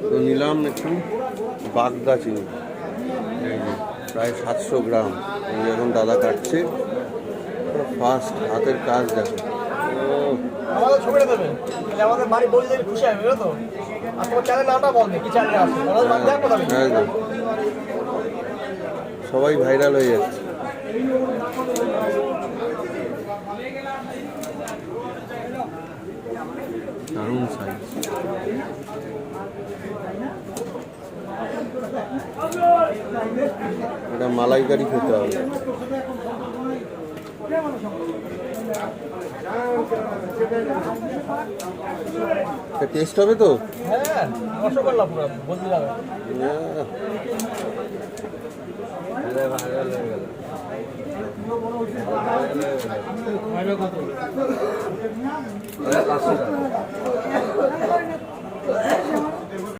তো নিলাম একটু বাগদা চিংড়ি, এই যে প্রায় 700 গ্রাম। এই এখন দাদা কাটছে, ফার্স্ট হাতের কাজ দেখো। আমাদের ছবিটা দেবে, আমাদের বাড়ি বলে দেবে, খুশি হবে তো। আর তোমার চ্যানেল নামটা বলবে, কি চ্যানেলে আছে একদম সবাই ভাইরাল হয়ে যাচ্ছে। দারুণ সাইজ। এটা মালাইকারি খেতে হবে। টেস্ট হবে তো? হ্যাঁ, রসগোল্লা পুরো বলতে যাবে। কত